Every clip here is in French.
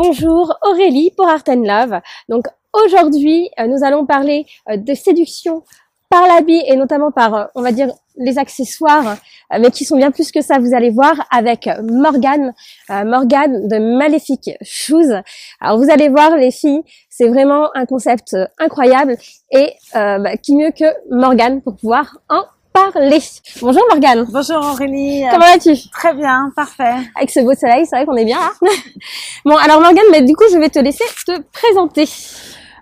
Bonjour Aurélie pour Art and Love. Donc aujourd'hui, nous allons parler de séduction par l'habit et notamment par, on va dire, les accessoires, mais qui sont bien plus que ça, vous allez voir, avec Morgane, Morgane de Malefic Shoes. Alors vous allez voir les filles, c'est vraiment un concept incroyable et qui mieux que Morgane pour pouvoir en parler. Bonjour Morgane. Bonjour Aurélie. Comment vas-tu? Très bien, parfait. Avec ce beau soleil, c'est vrai qu'on est bien là. Bon, alors Morgane, mais du coup, je vais te laisser te présenter.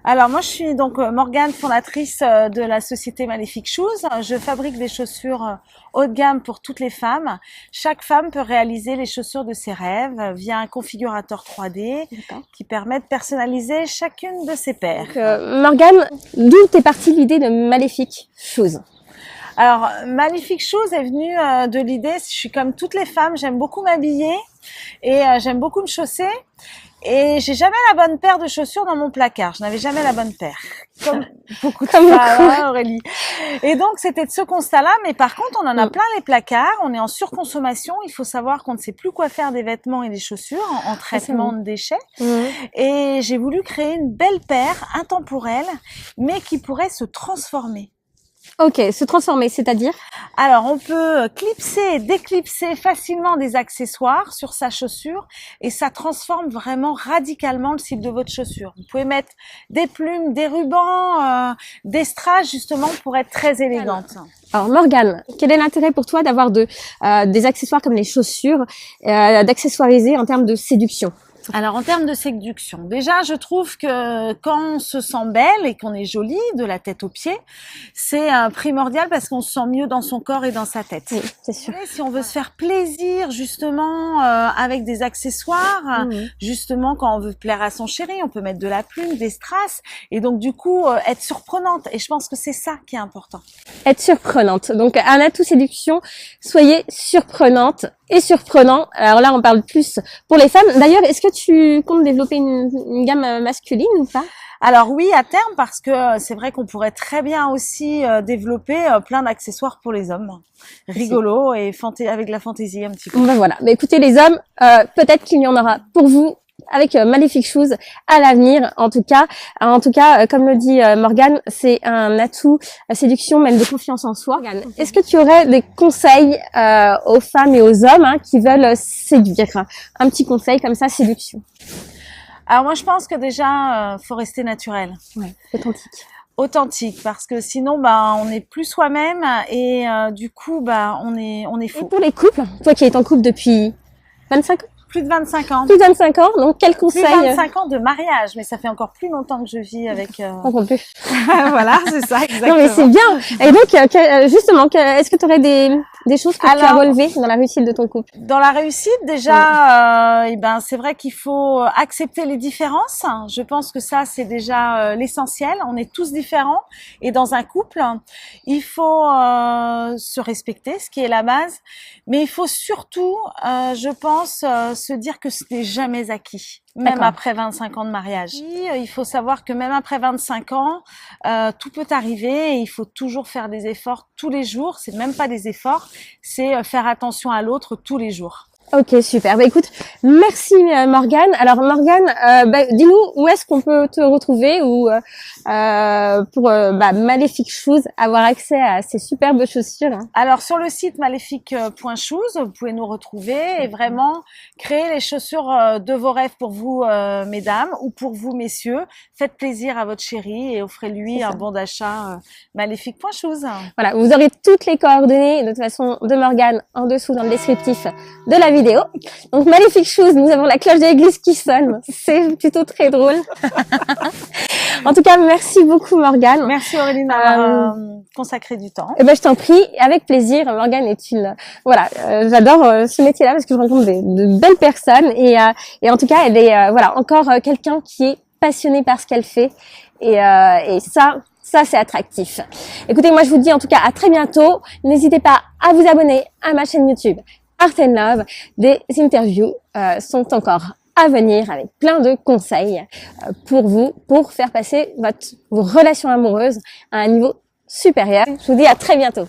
Alors moi je suis donc Morgane, fondatrice de la société Malefic Shoes. Je fabrique des chaussures haut de gamme pour toutes les femmes. Chaque femme peut réaliser les chaussures de ses rêves via un configurateur 3D qui permet de personnaliser chacune de ses paires. Morgane, d'où est partie l'idée de Malefic Shoes? Alors, Malefic Shoes est venue de l'idée, je suis comme toutes les femmes, j'aime beaucoup m'habiller et j'aime beaucoup me chausser. Et j'ai jamais la bonne paire de chaussures dans mon placard. Je n'avais jamais la bonne paire. Comme beaucoup de femmes, Aurélie. Et donc, c'était de ce constat-là. Mais par contre, on en a plein les placards. On est en surconsommation. Il faut savoir qu'on ne sait plus quoi faire des vêtements et des chaussures en traitement de déchets. Et j'ai voulu créer une belle paire intemporelle, mais qui pourrait se transformer. Ok, se transformer, c'est-à-dire? Alors, on peut clipser et déclipser facilement des accessoires sur sa chaussure et ça transforme vraiment radicalement le style de votre chaussure. Vous pouvez mettre des plumes, des rubans, des strass justement pour être très élégante. Alors Morgane, quel est l'intérêt pour toi d'avoir des accessoires comme les chaussures, d'accessoiriser en termes de séduction? Alors, en termes de séduction, déjà, je trouve que quand on se sent belle et qu'on est jolie, de la tête aux pieds, c'est primordial parce qu'on se sent mieux dans son corps et dans sa tête. Oui, c'est sûr. Et si on veut se faire plaisir, justement, avec des accessoires, justement, quand on veut plaire à son chéri, on peut mettre de la plume, des strass, et donc, du coup, être surprenante. Et je pense que c'est ça qui est important. Être surprenante. Donc, un atout séduction, soyez surprenante et surprenant. Alors là, on parle plus pour les femmes. D'ailleurs, est-ce que tu comptes développer une gamme masculine ou pas? Alors oui, à terme, parce que c'est vrai qu'on pourrait très bien aussi développer plein d'accessoires pour les hommes. Rigolo et avec la fantaisie un petit peu. Ben voilà. Mais écoutez les hommes, peut-être qu'il y en aura pour vous avec Malefic Shoes à l'avenir. En tout cas, comme le dit Morgane, c'est un atout séduction, même de confiance en soi. Est-ce que tu aurais des conseils aux femmes et aux hommes qui veulent séduire? Un petit conseil comme ça, séduction. Alors moi, je pense que déjà, faut rester naturel. Ouais, authentique. Authentique, parce que sinon, on n'est plus soi-même et du coup, on est faux. Et pour les couples, toi qui es en couple depuis 25 ans? Plus de 25 ans. Plus de 25 ans, donc quel conseil? Plus de 25 ans de mariage, mais ça fait encore plus longtemps que je vis avec... Encore plus. Voilà, c'est ça, exactement. Non mais c'est bien. Et donc, justement, est-ce que tu aurais des choses que tu as relevées dans la réussite de ton couple? Dans la réussite, déjà, c'est vrai qu'il faut accepter les différences. Je pense que ça, c'est déjà l'essentiel. On est tous différents. Et dans un couple, il faut se respecter, ce qui est la base. Mais il faut surtout, je pense, se dire que ce n'est jamais acquis. Même après 25 ans de mariage. Il faut savoir que même après 25 ans, tout peut arriver et il faut toujours faire des efforts tous les jours. C'est même pas des efforts, c'est faire attention à l'autre tous les jours. Ok, super. Écoute, merci Morgane. Alors Morgane, dis-nous où est-ce qu'on peut te retrouver ou pour Malefic Shoes avoir accès à ces superbes chaussures. Alors sur le site malefic.shoes, vous pouvez nous retrouver et vraiment créer les chaussures de vos rêves pour vous mesdames ou pour vous messieurs. Faites plaisir à votre chéri et offrez-lui un bon d'achat malefic.shoes. Voilà, vous aurez toutes les coordonnées de toute façon de Morgane en dessous dans le descriptif de la vidéo. Donc Malefic Shoes, nous avons la cloche de l'église qui sonne. C'est plutôt très drôle. En tout cas, merci beaucoup Morgane. Merci Aurélie d'avoir consacré du temps. Et je t'en prie, avec plaisir. Morgane est j'adore ce métier-là parce que je rencontre de belles personnes et en tout cas, elle est encore quelqu'un qui est passionné par ce qu'elle fait et ça c'est attractif. Écoutez, moi je vous dis en tout cas à très bientôt. N'hésitez pas à vous abonner à ma chaîne YouTube Art and Love. Des interviews sont encore à venir avec plein de conseils pour vous, pour faire passer vos relations amoureuses à un niveau supérieur. Je vous dis à très bientôt.